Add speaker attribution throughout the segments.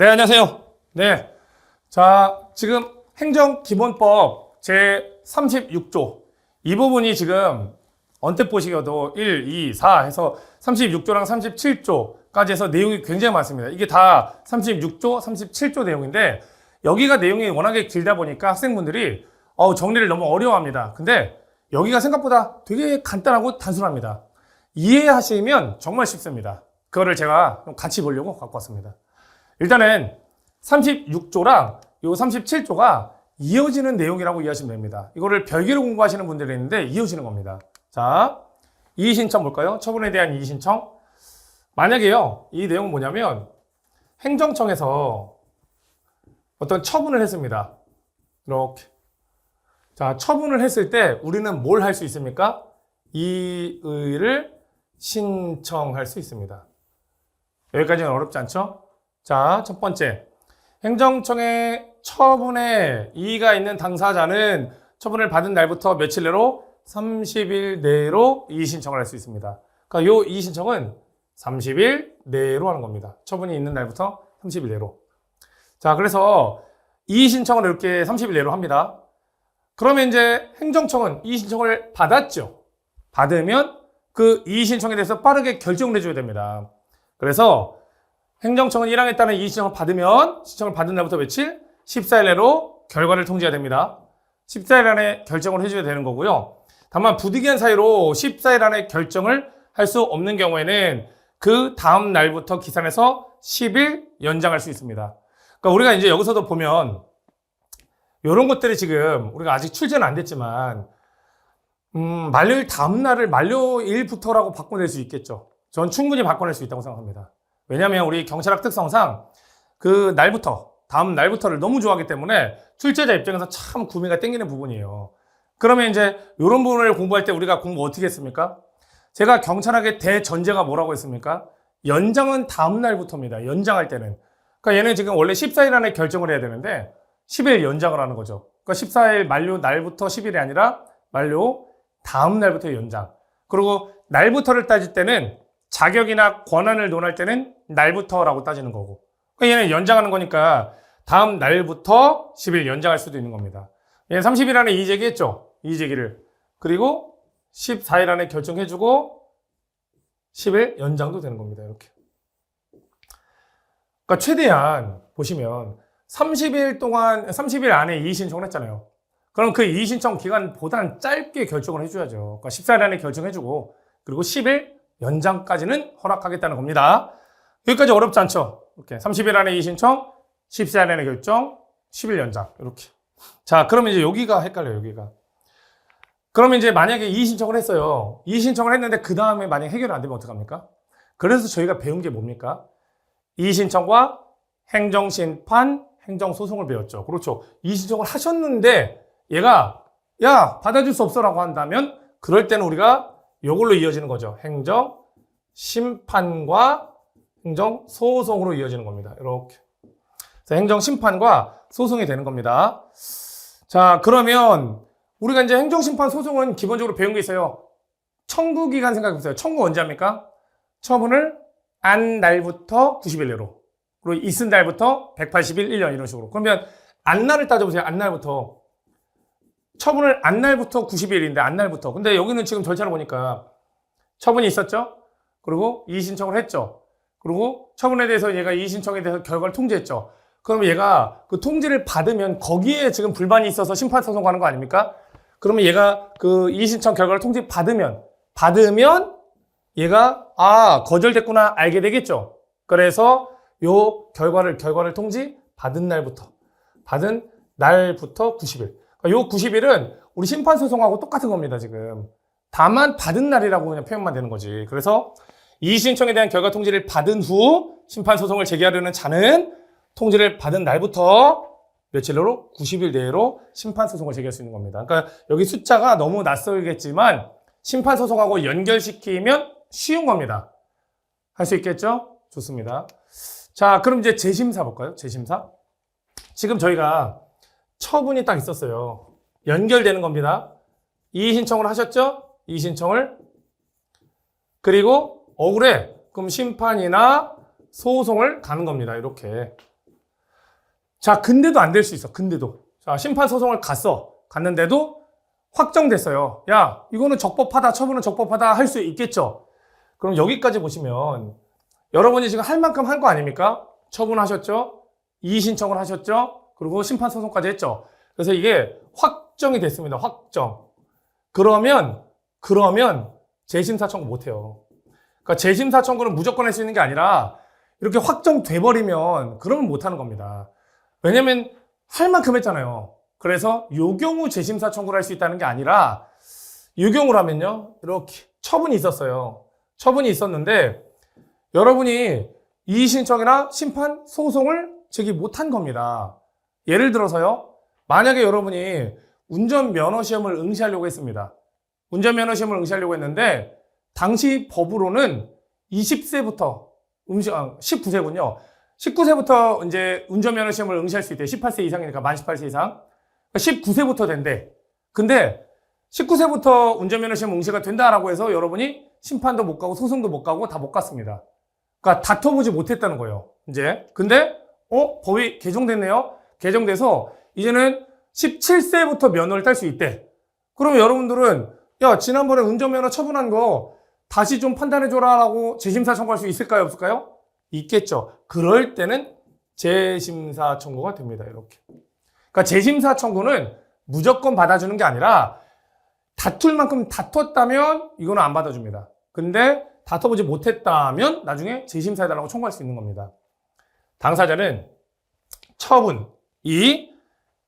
Speaker 1: 네, 안녕하세요. 네. 자, 지금 행정기본법 제36조. 이 부분이 지금 언뜻 보시겨도 1, 2, 4 해서 36조랑 37조까지 해서 내용이 굉장히 많습니다. 이게 다 36조, 37조 내용인데 여기가 내용이 워낙에 길다 보니까 학생분들이 정리를 너무 어려워합니다. 근데 여기가 생각보다 되게 간단하고 단순합니다. 이해하시면 정말 쉽습니다. 그거를 제가 좀 같이 보려고 갖고 왔습니다. 일단은 36조랑 요 37조가 이어지는 내용이라고 이해하시면 됩니다. 이거를 별개로 공부하시는 분들이 있는데 이어지는 겁니다. 자, 이의신청 볼까요? 처분에 대한 이의신청. 만약에요, 이 내용은 뭐냐면 행정청에서 어떤 처분을 했습니다. 이렇게. 자, 처분을 했을 때 우리는 뭘 할 수 있습니까? 이의를 신청할 수 있습니다. 여기까지는 어렵지 않죠? 자, 첫 번째. 행정청의 처분에 이의가 있는 당사자는 처분을 받은 날부터 며칠 내로 30일 내로 이의 신청을 할 수 있습니다. 그러니까 요 이의 신청은 30일 내로 하는 겁니다. 처분이 있는 날부터 30일 내로. 자, 그래서 이의 신청을 이렇게 30일 내로 합니다. 그러면 이제 행정청은 이의 신청을 받았죠. 받으면 그 이의 신청에 대해서 빠르게 결정을 해줘야 됩니다. 그래서 행정청은 1항에 따른 이의 신청을 받으면 신청을 받은 날부터 며칠? 14일 내로 결과를 통지해야 됩니다. 14일 안에 결정을 해줘야 되는 거고요. 다만 부득이한 사유로 14일 안에 결정을 할 수 없는 경우에는 그 다음 날부터 기산해서 10일 연장할 수 있습니다. 그러니까 우리가 이제 여기서도 보면 이런 것들이 지금 우리가 아직 출제는 안 됐지만 만료일 다음 날을 만료일부터라고 바꿔낼 수 있겠죠. 전 충분히 바꿔낼 수 있다고 생각합니다. 왜냐하면 우리 경찰학 특성상 그 날부터, 다음 날부터를 너무 좋아하기 때문에 출제자 입장에서 참 구미가 땡기는 부분이에요. 그러면 이제 이런 부분을 공부할 때 우리가 공부 어떻게 했습니까? 제가 경찰학의 대전제가 뭐라고 했습니까? 연장은 다음 날부터입니다. 연장할 때는. 그러니까 얘는 지금 원래 14일 안에 결정을 해야 되는데 10일 연장을 하는 거죠. 그러니까 14일 만료 날부터 10일이 아니라 만료 다음 날부터 연장. 그리고 날부터를 따질 때는 자격이나 권한을 논할 때는 날부터라고 따지는 거고. 그러니까 얘는 연장하는 거니까 다음 날부터 10일 연장할 수도 있는 겁니다. 얘는 30일 안에 이의 제기했죠. 이의 제기를. 그리고 14일 안에 결정해주고 10일 연장도 되는 겁니다. 이렇게. 그러니까 최대한 보시면 30일 안에 이의 신청을 했잖아요. 그럼 그 이의 신청 기간보다는 짧게 결정을 해줘야죠. 그러니까 14일 안에 결정해주고 그리고 10일 연장까지는 허락하겠다는 겁니다. 여기까지 어렵지 않죠? 이렇게 30일 안에 이의 신청, 14일 안에 결정, 10일 연장 이렇게. 자, 그러면 이제 여기가 헷갈려요. 여기가. 그러면 이제 만약에 이의 신청을 했어요. 이의 신청을 했는데 그 다음에 만약에 해결이 안 되면 어떡합니까? 그래서 저희가 배운 게 뭡니까? 이의 신청과 행정심판, 행정소송을 배웠죠. 그렇죠. 이의 신청을 하셨는데 얘가 야 받아줄 수 없어라고 한다면 그럴 때는 우리가 이걸로 이어지는 거죠. 행정심판과 행정소송으로 이어지는 겁니다. 이렇게. 행정심판과 소송이 되는 겁니다. 자, 그러면 우리가 이제 행정심판 소송은 기본적으로 배운 게 있어요. 청구기간 생각해보세요. 청구 언제 합니까? 처분을 안 날부터 90일 내로. 그리고 있은 날부터 180일, 1년 이런 식으로. 그러면 안 날을 따져보세요. 안 날부터. 처분을 안 날부터 90일인데 안 날부터. 근데 여기는 지금 절차를 보니까 처분이 있었죠. 그리고 이의 신청을 했죠. 그리고 처분에 대해서 얘가 이의 신청에 대해서 결과를 통지했죠. 그러면 얘가 그 통지를 받으면 거기에 지금 불만이 있어서 심판 소송 가는 거 아닙니까? 그러면 얘가 그 이의 신청 결과를 통지 받으면 얘가 거절됐구나 알게 되겠죠. 그래서 요 결과를 통지 받은 날부터 90일. 요 90일은 우리 심판소송하고 똑같은 겁니다, 지금. 다만 받은 날이라고 그냥 표현만 되는 거지. 그래서 이의 신청에 대한 결과 통지를 받은 후 심판소송을 제기하려는 자는 통지를 받은 날부터 며칠 내로? 90일 내로 심판소송을 제기할 수 있는 겁니다. 그러니까 여기 숫자가 너무 낯설겠지만 심판소송하고 연결시키면 쉬운 겁니다. 할 수 있겠죠? 좋습니다. 자, 그럼 이제 재심사 볼까요? 재심사. 지금 저희가 처분이 딱 있었어요. 연결되는 겁니다. 이의 신청을 하셨죠? 이의 신청을. 그리고 억울해. 그럼 심판이나 소송을 가는 겁니다. 이렇게. 자, 근데도 안 될 수 있어. 근데도. 자, 심판 소송을 갔는데도 확정됐어요. 야, 이거는 적법하다, 처분은 적법하다 할 수 있겠죠. 그럼 여기까지 보시면 여러분이 지금 할 만큼 한 거 아닙니까? 처분하셨죠? 이의 신청을 하셨죠? 그리고 심판 소송까지 했죠. 그래서 이게 확정이 됐습니다. 확정. 그러면 재심사 청구 못 해요. 그러니까 재심사 청구는 무조건 할 수 있는 게 아니라 이렇게 확정돼 버리면 그러면 못 하는 겁니다. 왜냐면 할 만큼 했잖아요. 그래서 요 경우 재심사 청구를 할 수 있다는 게 아니라 이 경우라면요. 이렇게 처분이 있었어요. 처분이 있었는데 여러분이 이의 신청이나 심판 소송을 제기 못한 겁니다. 예를 들어서요. 만약에 여러분이 운전면허 시험을 응시하려고 했습니다. 운전면허 시험을 응시하려고 했는데 당시 법으로는 20세부터 19세군요. 19세부터 이제 운전면허 시험을 응시할 수 있대요. 18세 이상이니까 만 18세 이상. 19세부터 된대. 근데 19세부터 운전면허 시험 응시가 된다라고 해서 여러분이 심판도 못 가고 소송도 못 가고 다 못 갔습니다. 그러니까 다퉈보지 못했다는 거예요. 이제. 근데 법이 개정됐네요. 개정돼서 이제는 17세부터 면허를 딸 수 있대. 그러면 여러분들은 야, 지난번에 운전면허 처분한 거 다시 좀 판단해줘라라고 재심사 청구할 수 있을까요? 없을까요? 있겠죠. 그럴 때는 재심사 청구가 됩니다. 이렇게. 그러니까 재심사 청구는 무조건 받아주는 게 아니라 다툴 만큼 다퉜다면 이거는 안 받아줍니다. 근데 다퉈보지 못했다면 나중에 재심사해달라고 청구할 수 있는 겁니다. 당사자는 처분, 이의,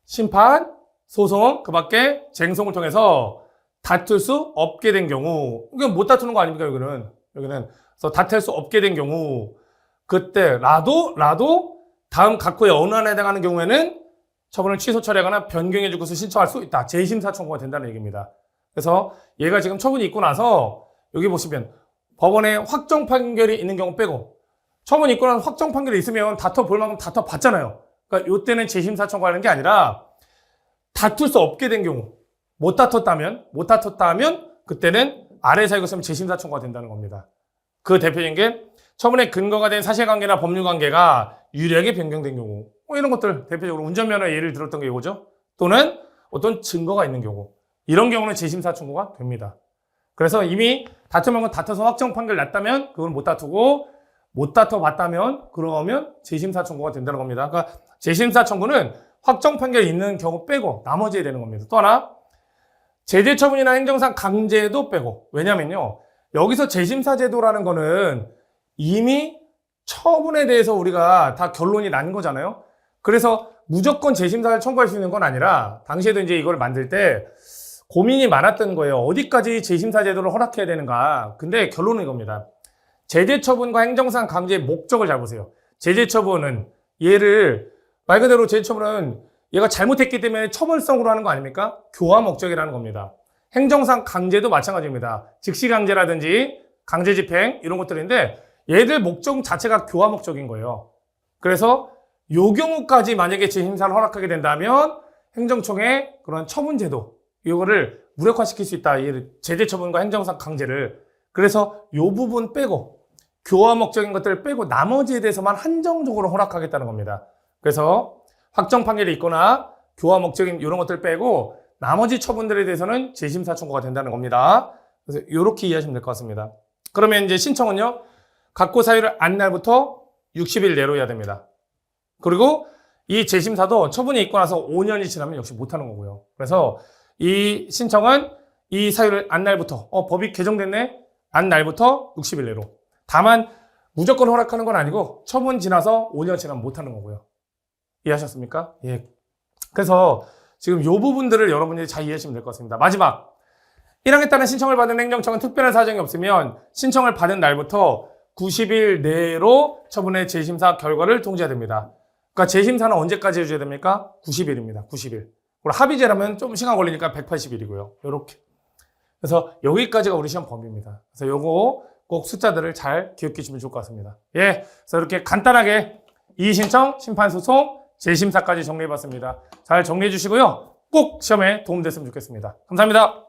Speaker 1: 심판, 소송, 그 밖에 쟁송을 통해서 다툴 수 없게 된 경우, 이건 못 다투는 거 아닙니까, 여기는. 그래서 다툴 수 없게 된 경우, 그때라도 다음 각호의 어느 하나에 해당하는 경우에는 처분을 취소 처리하거나 변경해 줄 것을 신청할 수 있다. 재심사 청구가 된다는 얘기입니다. 그래서 얘가 지금 처분이 있고 나서 여기 보시면 법원에 확정 판결이 있는 경우 빼고 처분이 있고 나서 확정 판결이 있으면 다퉈볼 만큼 다퉈봤잖아요. 그러니까 이때는 재심사 청구하는 게 아니라 다툴 수 없게 된 경우 못 다퉜다면 그때는 아래 사유가 있으면 재심사 청구가 된다는 겁니다. 그 대표적인 게 처분에 근거가 된 사실관계나 법률관계가 유리하게 변경된 경우 이런 것들 대표적으로 운전면허 예를 들었던 게 이거죠. 또는 어떤 증거가 있는 경우 이런 경우는 재심사 청구가 됩니다. 그래서 이미 다툼한 건 다퉈서 확정 판결 났다면 그걸 못 다투고 못 다퉈봤다면 그러면 재심사 청구가 된다는 겁니다. 그러니까 재심사 청구는 확정 판결이 있는 경우 빼고 나머지에 되는 겁니다. 또 하나 제재 처분이나 행정상 강제도 빼고 왜냐면요. 여기서 재심사 제도라는 거는 이미 처분에 대해서 우리가 다 결론이 난 거잖아요. 그래서 무조건 재심사를 청구할 수 있는 건 아니라 당시에도 이제 이걸 만들 때 고민이 많았던 거예요. 어디까지 재심사 제도를 허락해야 되는가. 근데 결론은 이겁니다. 제재 처분과 행정상 강제의 목적을 잘 보세요. 제재 처분은 얘를 말 그대로 제재 처분은 얘가 잘못했기 때문에 처벌성으로 하는 거 아닙니까? 교화 목적이라는 겁니다. 행정상 강제도 마찬가지입니다. 즉시 강제라든지 강제 집행 이런 것들인데 얘들 목적 자체가 교화 목적인 거예요. 그래서 요 경우까지 만약에 재심사를 허락하게 된다면 행정청의 그런 처분제도 이거를 무력화시킬 수 있다. 제재 처분과 행정상 강제를. 그래서 요 부분 빼고 교화 목적인 것들을 빼고 나머지에 대해서만 한정적으로 허락하겠다는 겁니다. 그래서 확정 판결이 있거나 교화 목적인 이런 것들 빼고 나머지 처분들에 대해서는 재심사 청구가 된다는 겁니다. 그래서 이렇게 이해하시면 될 것 같습니다. 그러면 이제 신청은요. 각고 사유를 안 날부터 60일 내로 해야 됩니다. 그리고 이 재심사도 처분이 있고 나서 5년이 지나면 역시 못하는 거고요. 그래서 이 신청은 이 사유를 안 날부터 법이 개정됐네? 안 날부터 60일 내로. 다만 무조건 허락하는 건 아니고 처분 지나서 5년 지나면 못하는 거고요. 이해하셨습니까? 예. 그래서 지금 이 부분들을 여러분들이 잘 이해하시면 될 것 같습니다. 마지막 1항에 따른 신청을 받은 행정청은 특별한 사정이 없으면 신청을 받은 날부터 90일 내로 처분의 재심사 결과를 통지해야 됩니다. 그러니까 재심사는 언제까지 해줘야 됩니까? 90일입니다. 90일. 그리고 합의제라면 좀 시간 걸리니까 180일이고요. 이렇게. 그래서 여기까지가 우리 시험 범위입니다. 그래서 요거 꼭 숫자들을 잘 기억해 주시면 좋을 것 같습니다. 예. 그래서 이렇게 간단하게 이의신청, 심판소송, 재심사까지 정리해 봤습니다. 잘 정리해 주시고요. 꼭 시험에 도움됐으면 좋겠습니다. 감사합니다.